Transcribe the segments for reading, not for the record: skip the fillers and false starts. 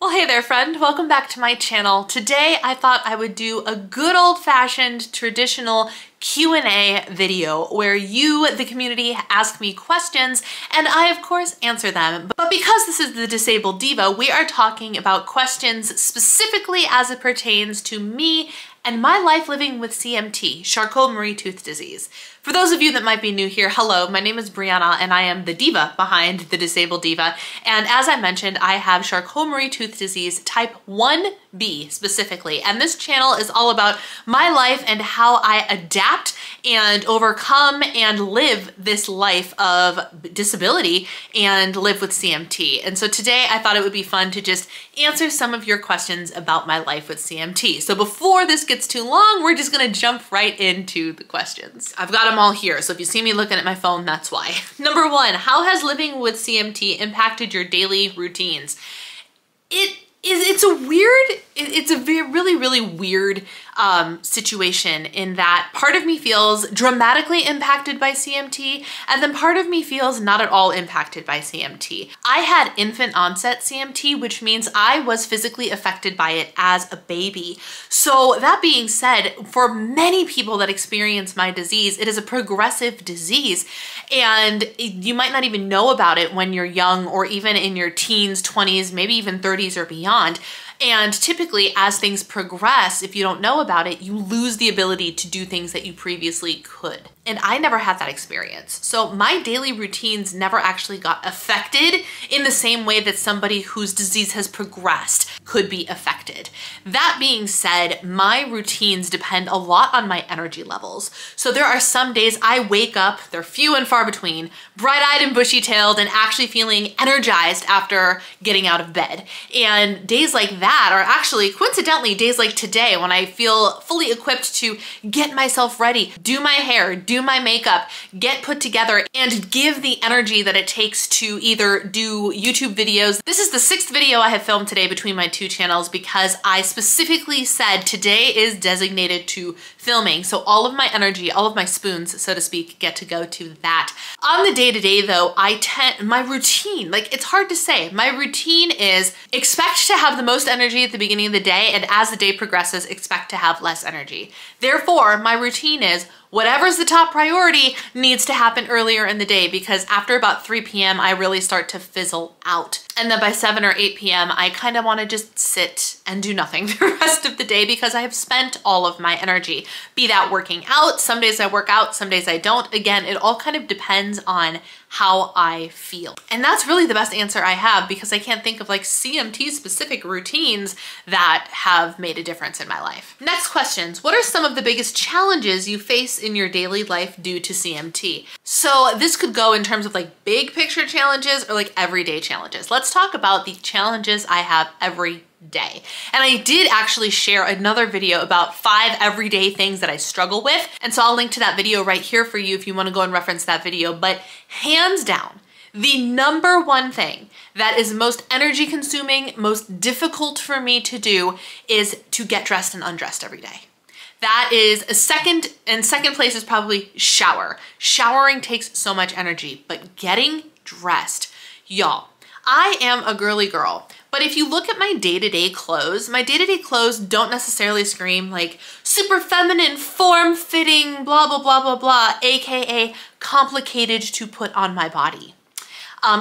Well, hey there, friend. Welcome back to my channel. Today, I thought I would do a good old-fashioned traditional Q&A video where you, the community, ask me questions and I, of course, answer them. But because this is the Disabled Diva, we are talking about questions specifically as it pertains to me and my life living with CMT, Charcot-Marie-Tooth disease. For those of you that might be new here, hello, my name is Brianna and I am the diva behind the Disabled Diva. And as I mentioned, I have Charcot-Marie-Tooth disease type 1B specifically. And this channel is all about my life and how I adapt and overcome and live this life of disability and live with CMT. And so today I thought it would be fun to just answer some of your questions about my life with CMT. So before this gets too long, we're just gonna jump right into the questions. I've got them all here, so if you see me looking at my phone, that's why. Number one, how has living with CMT impacted your daily routines? It's a really weird situation in that part of me feels dramatically impacted by CMT and then part of me feels not at all impacted by CMT. I had infant onset CMT, which means I was physically affected by it as a baby. So that being said, for many people that experience my disease, it is a progressive disease and you might not even know about it when you're young or even in your teens, 20s, maybe even 30s or beyond. And typically as things progress, if you don't know about it, you lose the ability to do things that you previously could. And I never had that experience. So my daily routines never actually got affected in the same way that somebody whose disease has progressed could be affected. That being said, my routines depend a lot on my energy levels. So there are some days I wake up, they're few and far between, bright-eyed and bushy-tailed and actually feeling energized after getting out of bed. And days like that are actually, coincidentally, days like today when I feel fully equipped to get myself ready, do my hair, do my makeup, get put together, and give the energy that it takes to either do YouTube videos. This is the 6th video I have filmed today between my two channels because I specifically said today is designated to filming. So all of my energy, all of my spoons, so to speak, get to go to that. On the day-to-day though, my routine, like it's hard to say. My routine is expect to have the most energy at the beginning of the day, and as the day progresses, expect to have less energy. Therefore, my routine is whatever's the top priority needs to happen earlier in the day because after about 3 p.m. I really start to fizzle out. And then by 7 or 8 p.m. I kind of want to just sit and do nothing the rest of the day because I have spent all of my energy. Be that working out, some days I work out, some days I don't. Again, it all kind of depends on how I feel. And that's really the best answer I have because I can't think of like CMT specific routines that have made a difference in my life. Next questions. What are some of the biggest challenges you face in your daily life due to CMT? So this could go in terms of like big picture challenges or like everyday challenges. Let's talk about the challenges I have every day. And I did actually share another video about 5 everyday things that I struggle with. And so I'll link to that video right here for you if you want to go and reference that video. But hands down, the number one thing that is most energy consuming, most difficult for me to do is to get dressed and undressed every day. That is a second, and second place is probably shower. Showering takes so much energy, but getting dressed, y'all, I am a girly girl. But if you look at my day-to-day clothes don't necessarily scream like super feminine, form-fitting, blah, blah, blah, blah, blah, AKA complicated to put on my body.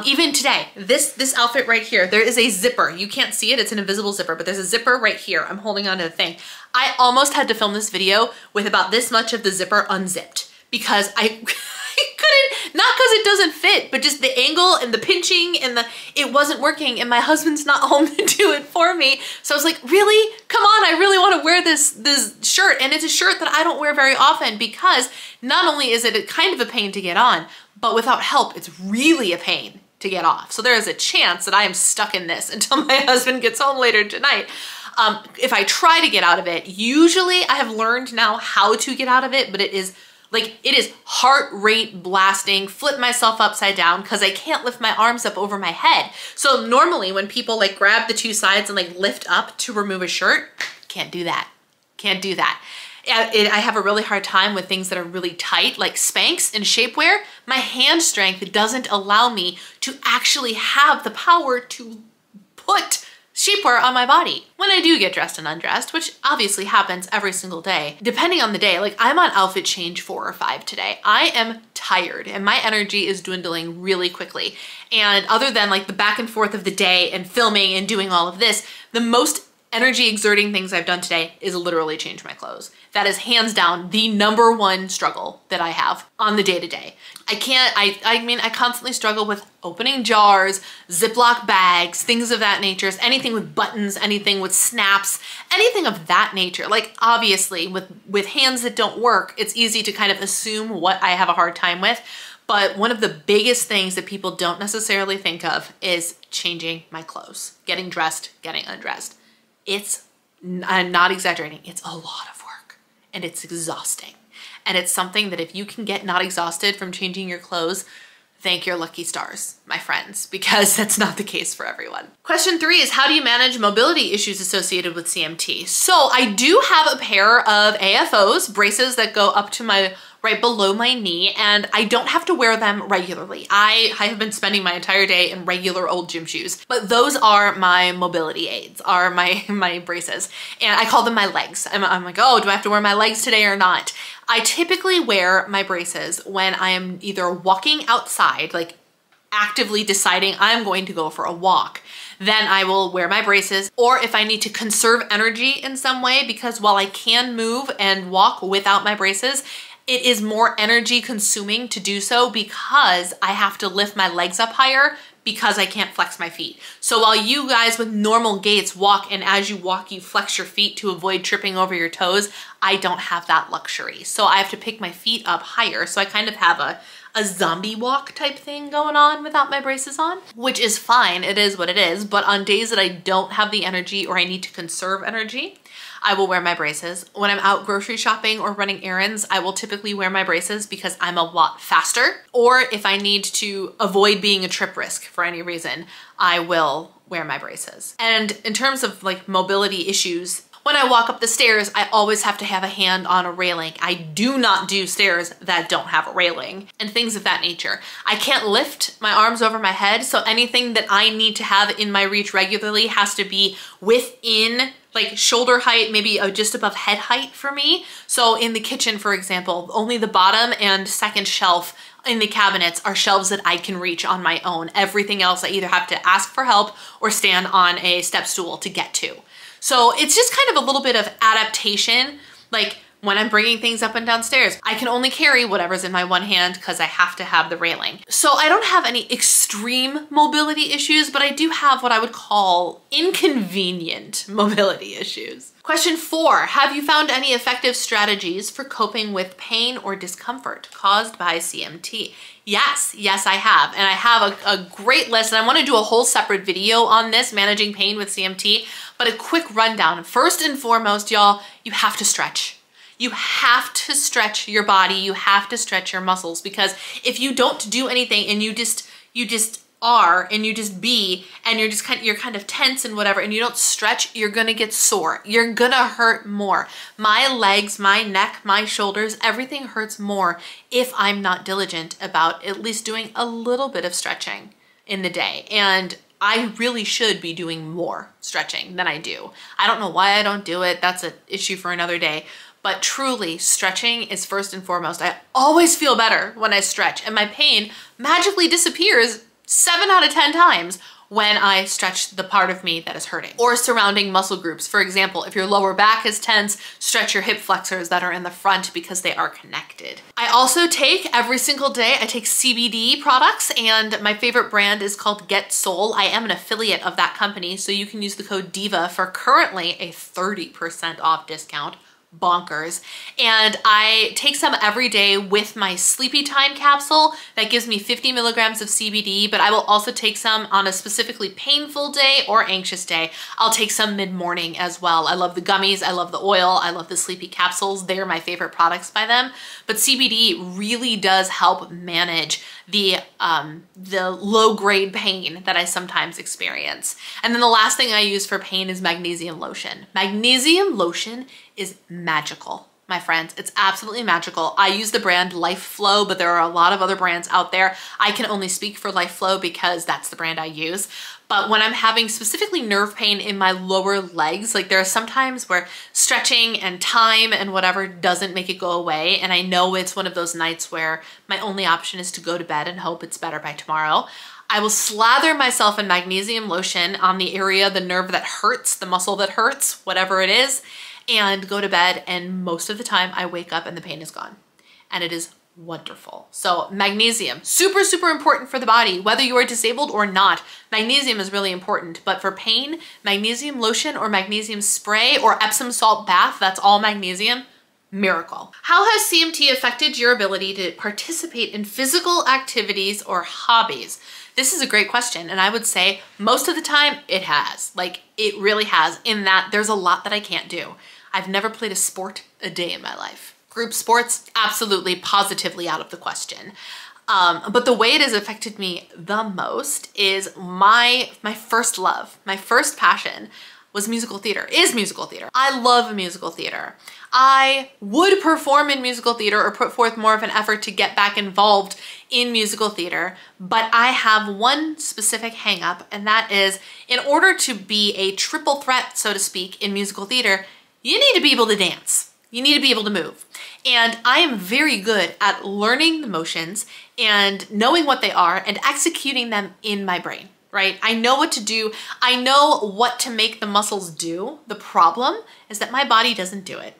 Even today, this outfit right here, there is a zipper. You can't see it, it's an invisible zipper, but there's a zipper right here. I'm holding onto the thing. I almost had to film this video with about this much of the zipper unzipped because I couldn't, not because it doesn't fit, but just the angle and the pinching and it wasn't working and my husband's not home to do it for me. So I was like, really? Come on, I really want to wear this shirt. And it's a shirt that I don't wear very often because not only is it kind of a pain to get on, but without help, it's really a pain to get off. So there is a chance that I am stuck in this until my husband gets home later tonight. If I try to get out of it, usually I have learned now how to get out of it, but it is heart rate blasting, flip myself upside down because I can't lift my arms up over my head. So normally when people like grab the two sides and like lift up to remove a shirt, can't do that. Can't do that. I have a really hard time with things that are really tight, like Spanx and shapewear. My hand strength doesn't allow me to actually have the power to put shapewear on my body. When I do get dressed and undressed, which obviously happens every single day, depending on the day, like I'm on outfit change 4 or 5 today. I am tired and my energy is dwindling really quickly. And other than like the back and forth of the day and filming and doing all of this, the most energy exerting things I've done today is literally change my clothes. That is hands down the #1 struggle that I have on the day-to-day. I mean, I constantly struggle with opening jars, Ziploc bags, things of that nature, anything with buttons, anything with snaps, anything of that nature. Like obviously with hands that don't work, it's easy to kind of assume what I have a hard time with. But one of the biggest things that people don't necessarily think of is changing my clothes, getting dressed, getting undressed. I'm not exaggerating, it's a lot of work and it's exhausting. And it's something that if you can get not exhausted from changing your clothes, thank your lucky stars, my friends, because that's not the case for everyone. Question 3 is, how do you manage mobility issues associated with CMT? So I do have a pair of AFOs, braces that go up to right below my knee, and I don't have to wear them regularly. I have been spending my entire day in regular old gym shoes, but those are my mobility aids, are my braces. And I call them my legs. I'm like, oh, do I have to wear my legs today or not? I typically wear my braces when I am either walking outside, like actively deciding I'm going to go for a walk. Then I will wear my braces, or if I need to conserve energy in some way, because while I can move and walk without my braces, it is more energy consuming to do so because I have to lift my legs up higher because I can't flex my feet. So while you guys with normal gaits walk, and as you walk, you flex your feet to avoid tripping over your toes, I don't have that luxury. So I have to pick my feet up higher. So I kind of have a zombie walk type thing going on without my braces on, which is fine. It is what it is. But on days that I don't have the energy or I need to conserve energy, I will wear my braces. When I'm out grocery shopping or running errands, I will typically wear my braces because I'm a lot faster. Or if I need to avoid being a trip risk for any reason, I will wear my braces. And in terms of like mobility issues, when I walk up the stairs, I always have to have a hand on a railing. I do not do stairs that don't have a railing and things of that nature. I can't lift my arms over my head, so anything that I need to have in my reach regularly has to be within like shoulder height, maybe just above head height for me. So in the kitchen, for example, only the bottom and second shelf in the cabinets are shelves that I can reach on my own. Everything else I either have to ask for help or stand on a step stool to get to. So it's just kind of a little bit of adaptation. Like when I'm bringing things up and downstairs, I can only carry whatever's in my one hand because I have to have the railing. So I don't have any extreme mobility issues, but I do have what I would call inconvenient mobility issues. Question 4, have you found any effective strategies for coping with pain or discomfort caused by CMT? Yes, I have. And I have a great list, and I want to do a whole separate video on this, managing pain with CMT, but a quick rundown. First and foremost, y'all, you have to stretch. You have to stretch your body. You have to stretch your muscles, because if you don't do anything and you just are and you just be and you're kind of tense and whatever, and you don't stretch, you're gonna get sore. You're gonna hurt more. My legs, my neck, my shoulders, everything hurts more if I'm not diligent about at least doing a little bit of stretching in the day. And I really should be doing more stretching than I do. I don't know why I don't do it. That's an issue for another day. But truly, stretching is first and foremost. I always feel better when I stretch, and my pain magically disappears 7 out of 10 times when I stretch the part of me that is hurting. Or surrounding muscle groups. For example, if your lower back is tense, stretch your hip flexors that are in the front because they are connected. I also take, every single day, I take CBD products, and my favorite brand is called Get Soul. I am an affiliate of that company, so you can use the code DIVA for currently a 30% off discount. Bonkers. And I take some every day with my sleepy time capsule that gives me 50 milligrams of CBD, but I will also take some on a specifically painful day or anxious day. I'll take some mid-morning as well. I love the gummies, I love the oil, I love the sleepy capsules. They're my favorite products by them. But CBD really does help manage the low-grade pain that I sometimes experience. And then the last thing I use for pain is magnesium lotion. Magnesium lotion is magical. my friends. It's absolutely magical. I use the brand LifeFlow, but there are a lot of other brands out there. I can only speak for LifeFlow because that's the brand I use. But when I'm having specifically nerve pain in my lower legs, like there are some times where stretching and time and whatever doesn't make it go away. And I know it's one of those nights where my only option is to go to bed and hope it's better by tomorrow. I will slather myself in magnesium lotion on the area, the nerve that hurts, the muscle that hurts, whatever it is, and go to bed. And most of the time I wake up and the pain is gone. And it is wonderful. So magnesium, super, super important for the body, whether you are disabled or not. Magnesium is really important, but for pain, magnesium lotion or magnesium spray or Epsom salt bath, that's all magnesium, miracle. How has CMT affected your ability to participate in physical activities or hobbies? This is a great question, and I would say most of the time it has. Like, it really has, in that there's a lot that I can't do. I've never played a sport a day in my life. Group sports, absolutely, positively out of the question. But the way it has affected me the most is my first love, my first passion was musical theater, is musical theater. I love musical theater. I would perform in musical theater or put forth more of an effort to get back involved in musical theater, but I have one specific hang up, and that is in order to be a triple threat, so to speak, in musical theater, you need to be able to dance. You need to be able to move. And I am very good at learning the motions and knowing what they are and executing them in my brain, right? I know what to do. I know what to make the muscles do. The problem is that my body doesn't do it.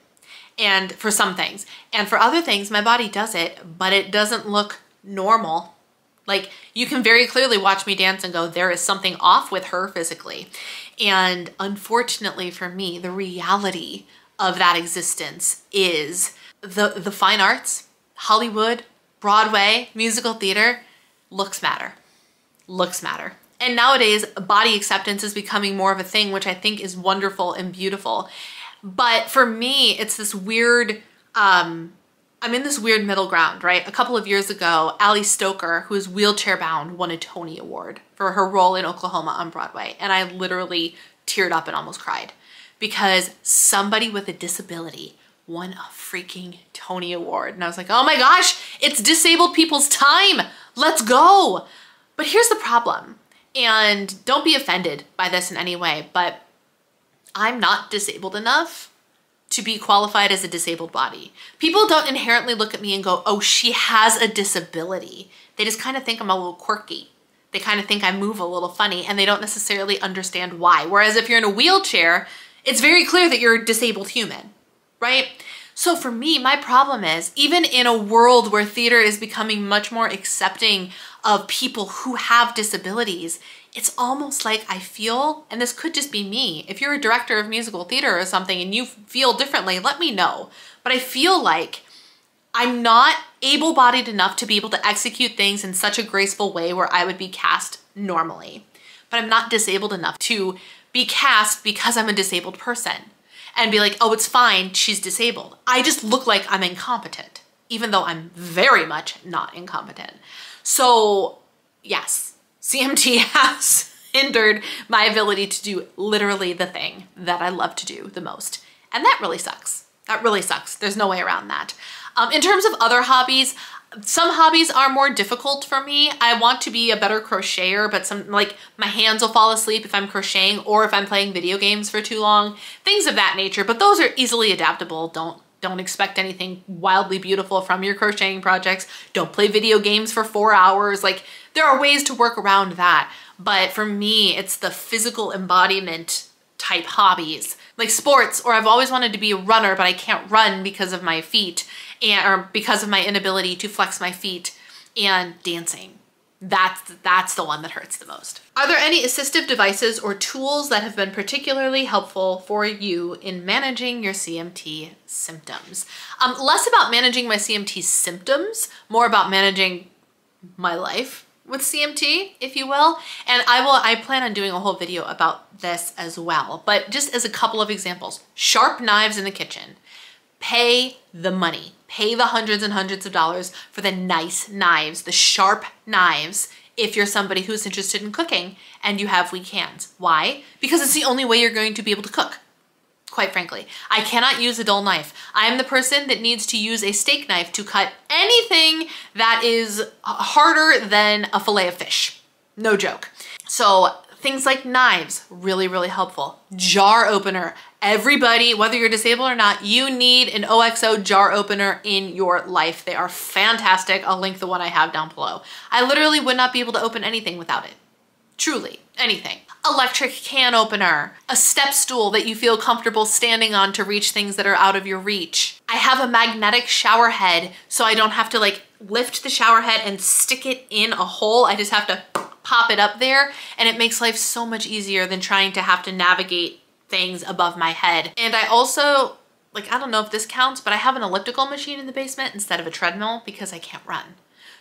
And for some things, and for other things, my body does it, but it doesn't look normal. Like, you can very clearly watch me dance and go, there is something off with her physically. And unfortunately for me, the reality of that existence is the fine arts, Hollywood, Broadway, musical theater, looks matter. Looks matter. And nowadays, body acceptance is becoming more of a thing, which I think is wonderful and beautiful. But for me, it's this weird, I'm in this weird middle ground, right? A couple of years ago, Ali Stoker, who is wheelchair bound, won a Tony Award for her role in Oklahoma on Broadway. And I literally teared up and almost cried because somebody with a disability won a freaking Tony Award. And I was like, oh my gosh, it's disabled people's time. Let's go. But here's the problem. And don't be offended by this in any way, but I'm not disabled enough to be qualified as a disabled body. People don't inherently look at me and go, oh, she has a disability. They just kind of think I'm a little quirky. They kind of think I move a little funny, and they don't necessarily understand why. Whereas if you're in a wheelchair, it's very clear that you're a disabled human, right? So for me, my problem is, even in a world where theater is becoming much more accepting of people who have disabilities, it's almost like I feel, and this could just be me, if you're a director of musical theater or something and you feel differently, let me know. But I feel like I'm not able-bodied enough to be able to execute things in such a graceful way where I would be cast normally. But I'm not disabled enough to be cast because I'm a disabled person and be like, oh, it's fine, she's disabled. I just look like I'm incompetent, even though I'm very much not incompetent. So yes, CMT has hindered my ability to do literally the thing that I love to do the most. And that really sucks. That really sucks. There's no way around that. In terms of other hobbies, some hobbies are more difficult for me. I want to be a better crocheter, but like my hands will fall asleep if I'm crocheting or if I'm playing video games for too long, things of that nature. But those are easily adaptable. Don't expect anything wildly beautiful from your crocheting projects. Don't play video games for 4 hours. Like, there are ways to work around that. But for me, it's the physical embodiment type hobbies, like sports, or I've always wanted to be a runner, but I can't run because of my feet or because of my inability to flex my feet, and dancing. That's the one that hurts the most. Are there any assistive devices or tools that have been particularly helpful for you in managing your CMT symptoms? Less about managing my CMT symptoms, more about managing my life with CMT, if you will. And I plan on doing a whole video about this as well. But just as a couple of examples, sharp knives in the kitchen. Pay the money. Pay the hundreds and hundreds of dollars for the nice knives, the sharp knives, if you're somebody who's interested in cooking and you have weak hands. Why? Because it's the only way you're going to be able to cook. quite frankly. I cannot use a dull knife. I am the person that needs to use a steak knife to cut anything that is harder than a fillet of fish. No joke. So things like knives, really, really helpful. Jar opener. Everybody, whether you're disabled or not, you need an OXO jar opener in your life. They are fantastic. I'll link the one I have down below. I literally would not be able to open anything without it. Truly, anything. Electric can opener, a step stool that you feel comfortable standing on to reach things that are out of your reach. I have a magnetic shower head, so I don't have to like lift the shower head and stick it in a hole. I just have to pop it up there, and it makes life so much easier than trying to have to navigate things above my head. And I also, like, I don't know if this counts, but I have an elliptical machine in the basement instead of a treadmill because I can't run.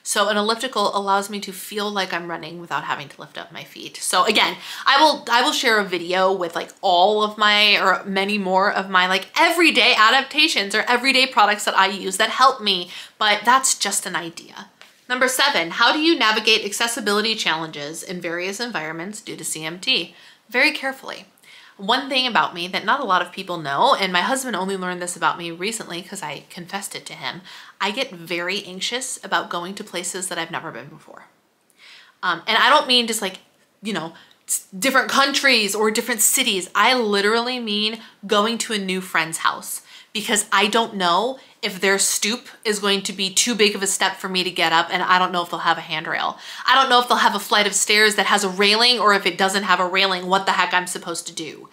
So an elliptical allows me to feel like I'm running without having to lift up my feet. So again, I will share a video with like all of my, or many more of my like everyday adaptations or everyday products that I use that help me, but that's just an idea. Number 7, how do you navigate accessibility challenges in various environments due to CMT? Very carefully. One thing about me that not a lot of people know, and my husband only learned this about me recently because I confessed it to him, I get very anxious about going to places that I've never been before. And I don't mean just like, you know, different countries or different cities. I literally mean going to a new friend's house because I don't know if their stoop is going to be too big of a step for me to get up, and I don't know if they'll have a handrail. I don't know if they'll have a flight of stairs that has a railing, or if it doesn't have a railing, what the heck I'm supposed to do.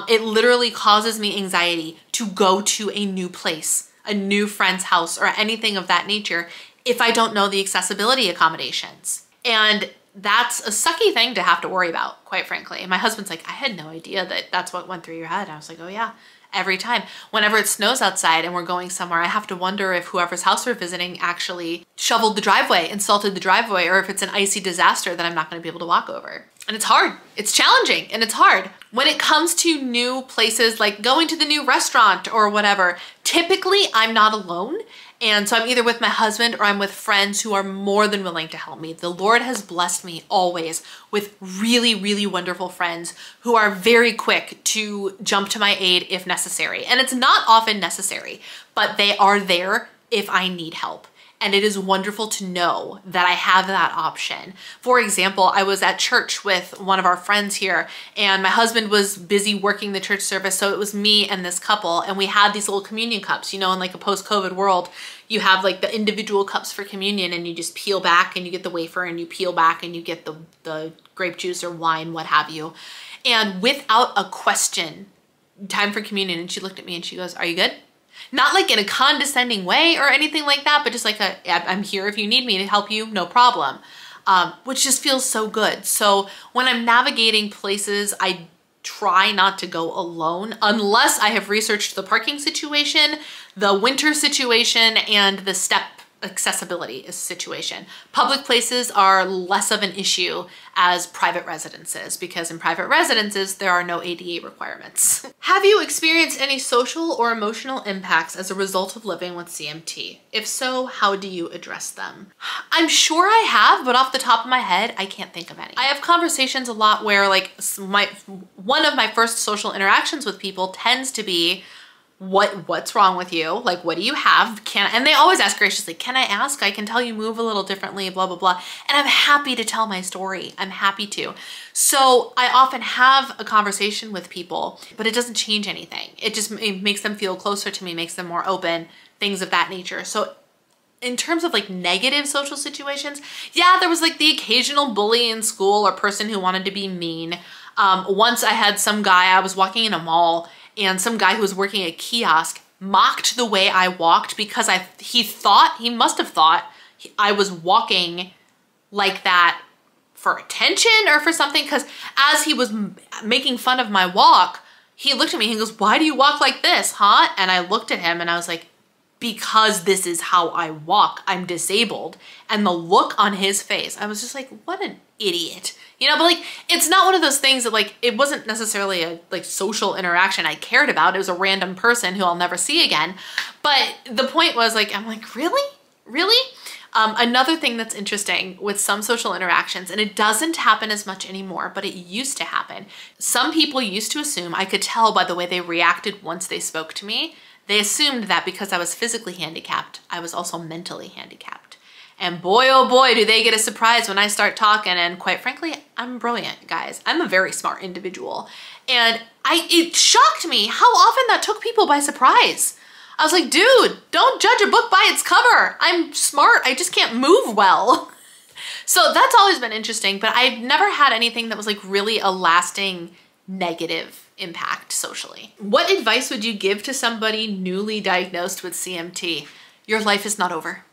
It literally causes me anxiety to go to a new place, a new friend's house, or anything of that nature if I don't know the accessibility accommodations. And that's a sucky thing to have to worry about, quite frankly. And my husband's like, I had no idea that that's what went through your head. I was like, oh yeah. Every time. Whenever it snows outside and we're going somewhere, I have to wonder if whoever's house we're visiting actually shoveled the driveway and salted the driveway, or if it's an icy disaster that I'm not going to be able to walk over. And it's hard. It's challenging and it's hard. When it comes to new places, like going to the new restaurant or whatever, typically I'm not alone. And so I'm either with my husband or I'm with friends who are more than willing to help me. The Lord has blessed me always with really, really wonderful friends who are very quick to jump to my aid if necessary. And it's not often necessary, but they are there if I need help. And it is wonderful to know that I have that option. For example, I was at church with one of our friends here, and my husband was busy working the church service, so it was me and this couple, and we had these little communion cups. You know, in like a post-COVID world, you have like the individual cups for communion, and you just peel back and you get the wafer, and you peel back and you get the grape juice or wine, what have you. And without a question, time for communion, and she looked at me and she goes, "Are you good?" Not like in a condescending way or anything like that, but just like I'm here if you need me to help you, no problem. Which just feels so good. So when I'm navigating places, I try not to go alone unless I have researched the parking situation, the winter situation, and the step accessibility situation. Public places are less of an issue as private residences, because in private residences, there are no ADA requirements. Have you experienced any social or emotional impacts as a result of living with CMT? If so, how do you address them? I'm sure I have, but off the top of my head, I can't think of any. I have conversations a lot where like one of my first social interactions with people tends to be, what's wrong with you? Like, what do you have? And they always ask graciously, can I ask? I can tell you move a little differently, blah, blah, blah. And I'm happy to tell my story. I'm happy to. So I often have a conversation with people, but it doesn't change anything. It makes them feel closer to me, makes them more open, things of that nature. So in terms of like negative social situations, yeah, there was like the occasional bully in school or person who wanted to be mean. Once I had some guy, I was walking in a mall, and some guy who was working a kiosk mocked the way I walked because he must have thought I was walking like that for attention or for something, because as he was making fun of my walk, he looked at me and he goes, "Why do you walk like this, huh?" And I looked at him and I was like, because this is how I walk, I'm disabled. And the look on his face, I was just like, what an idiot. You know, but like, it's not one of those things that like, it wasn't necessarily a like social interaction I cared about. It was a random person who I'll never see again. But the point was like, I'm like, really? Really? Another thing that's interesting with some social interactions, and it doesn't happen as much anymore, but it used to happen. Some people used to assume, I could tell by the way they reacted once they spoke to me, they assumed that because I was physically handicapped, I was also mentally handicapped. And boy, oh boy, do they get a surprise when I start talking. And quite frankly, I'm brilliant, guys. I'm a very smart individual. And it shocked me how often that took people by surprise. I was like, dude, don't judge a book by its cover. I'm smart, I just can't move well. So that's always been interesting, but I've never had anything that was like really a lasting negative impact socially. What advice would you give to somebody newly diagnosed with CMT? Your life is not over.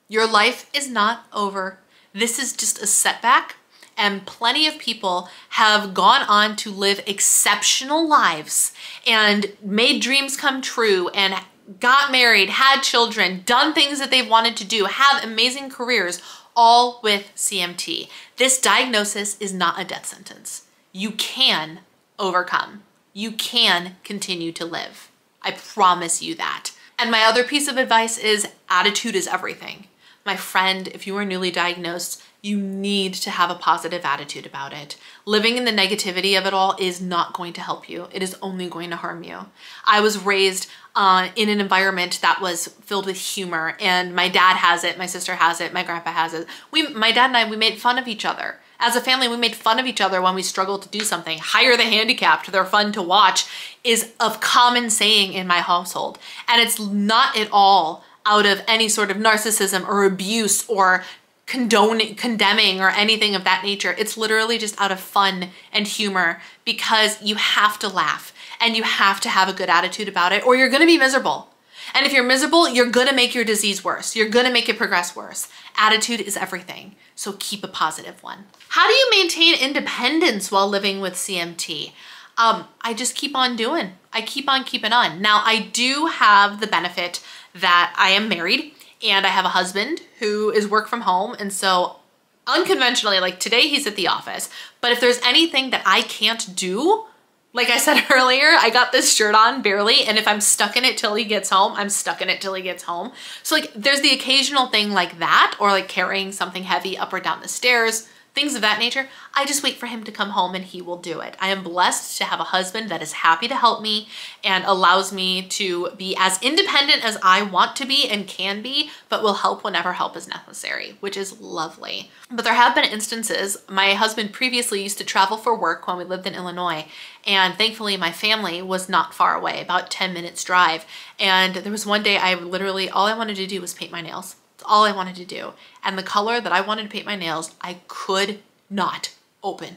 Your life is not over. This is just a setback, and plenty of people have gone on to live exceptional lives and made dreams come true and got married, had children, done things that they've wanted to do, have amazing careers, all with CMT. This diagnosis is not a death sentence. You can overcome. You can continue to live. I promise you that. And my other piece of advice is attitude is everything. My friend, if you are newly diagnosed, you need to have a positive attitude about it. Living in the negativity of it all is not going to help you. It is only going to harm you. I was raised in an environment that was filled with humor, and my dad has it, my sister has it, my grandpa has it. My dad and I, we made fun of each other. As a family, we made fun of each other when we struggled to do something. Hire the handicapped, they're fun to watch, is a common saying in my household. And it's not at all out of any sort of narcissism or abuse or condemning or anything of that nature. It's literally just out of fun and humor, because you have to laugh and you have to have a good attitude about it, or you're gonna be miserable. And if you're miserable, you're gonna make your disease worse. You're gonna make it progress worse. Attitude is everything, so keep a positive one. How do you maintain independence while living with CMT? I just keep on doing. I keep on keeping on. Now, I do have the benefit that I am married and I have a husband who is work from home. And so unconventionally, like today he's at the office, but if there's anything that I can't do, like I said earlier, I got this shirt on barely, and if I'm stuck in it till he gets home, I'm stuck in it till he gets home. So like there's the occasional thing like that, or like carrying something heavy up or down the stairs, things of that nature. I just wait for him to come home and he will do it. I am blessed to have a husband that is happy to help me and allows me to be as independent as I want to be and can be, but will help whenever help is necessary, which is lovely. But there have been instances, my husband previously used to travel for work when we lived in Illinois, and thankfully my family was not far away, about 10 minutes drive. And there was one day I literally, all I wanted to do was paint my nails. All I wanted to do. And the color that I wanted to paint my nails, I could not open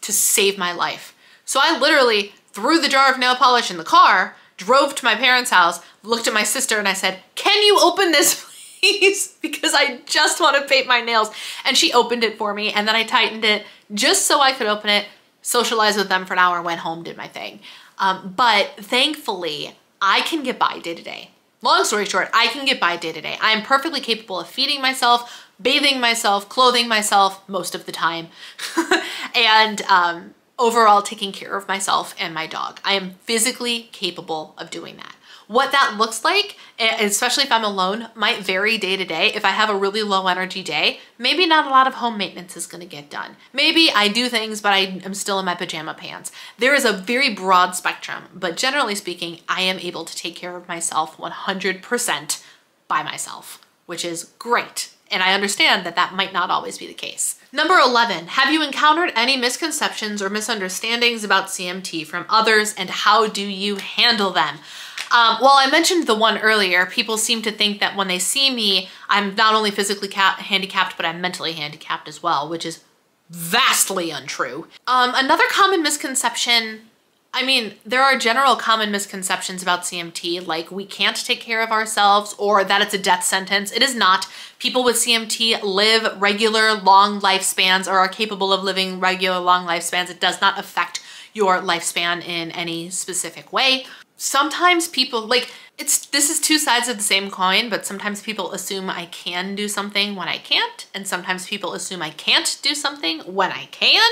to save my life. So I literally threw the jar of nail polish in the car, drove to my parents' house, looked at my sister and I said, "Can you open this please? Because I just want to paint my nails." And she opened it for me, and then I tightened it just so I could open it, socialized with them for an hour, went home, did my thing. But thankfully, I can get by day to day. Long story short, I can get by day to day. I am perfectly capable of feeding myself, bathing myself, clothing myself most of the time, and overall taking care of myself and my dog. I am physically capable of doing that. What that looks like, especially if I'm alone, might vary day to day. If I have a really low energy day, maybe not a lot of home maintenance is gonna get done. Maybe I do things, but I am still in my pajama pants. There is a very broad spectrum, but generally speaking, I am able to take care of myself 100% by myself, which is great. And I understand that that might not always be the case. Number 11, have you encountered any misconceptions or misunderstandings about CMT from others, and how do you handle them? Well, I mentioned the one earlier. People seem to think that when they see me, I'm not only physically handicapped, but I'm mentally handicapped as well, which is vastly untrue. Another common misconception, I mean, there are general common misconceptions about CMT, like we can't take care of ourselves or that it's a death sentence. It is not. People with CMT live regular long lifespans or are capable of living regular long lifespans. It does not affect your lifespan in any specific way. Sometimes people, this is two sides of the same coin, but sometimes people assume I can do something when I can't, and sometimes people assume I can't do something when I can.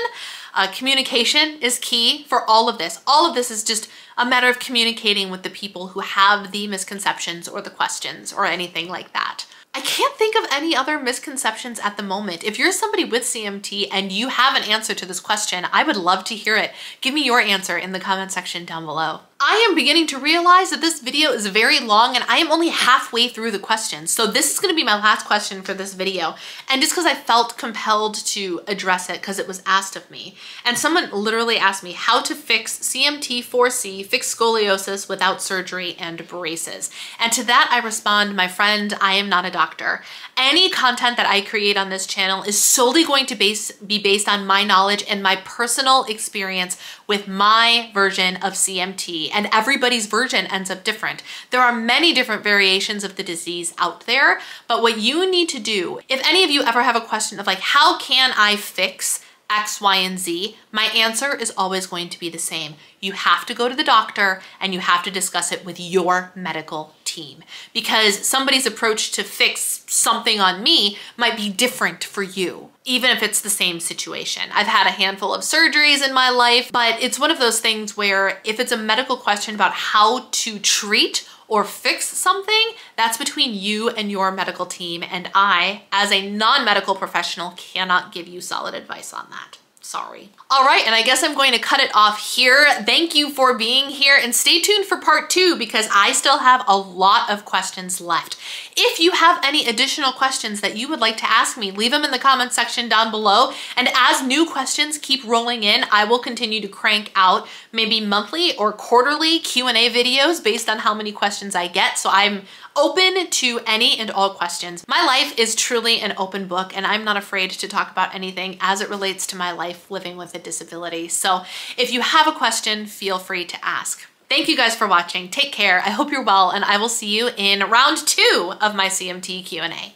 Communication is key for all of this. All of this is just a matter of communicating with the people who have the misconceptions or the questions or anything like that. I can't think of any other misconceptions at the moment. If you're somebody with CMT and you have an answer to this question, I would love to hear it. Give me your answer in the comment section down below. I am beginning to realize that this video is very long and I am only halfway through the questions. So this is gonna be my last question for this video. And just because I felt compelled to address it because it was asked of me. And someone literally asked me how to fix CMT 4C, fix scoliosis without surgery and braces. And to that I respond, my friend, I am not a doctor. Any content that I create on this channel is solely going to be based on my knowledge and my personal experience with my version of CMT, and everybody's version ends up different. There are many different variations of the disease out there, but what you need to do, if any of you ever have a question of like, how can I fix X, Y, and Z, my answer is always going to be the same. You have to go to the doctor and you have to discuss it with your medical team, because somebody's approach to fix something on me might be different for you, even if it's the same situation. I've had a handful of surgeries in my life, but it's one of those things where if it's a medical question about how to treat or fix something, that's between you and your medical team. And I, as a non-medical professional, cannot give you solid advice on that. Sorry. All right, and I guess I'm going to cut it off here. Thank you for being here and stay tuned for part 2 because I still have a lot of questions left. If you have any additional questions that you would like to ask me, leave them in the comment section down below. And as new questions keep rolling in, I will continue to crank out maybe monthly or quarterly Q&A videos based on how many questions I get. So I'm open to any and all questions. My life is truly an open book and I'm not afraid to talk about anything as it relates to my life living with a disability. So if you have a question, feel free to ask. Thank you guys for watching. Take care. I hope you're well and I will see you in round 2 of my CMT Q&A.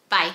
Bye.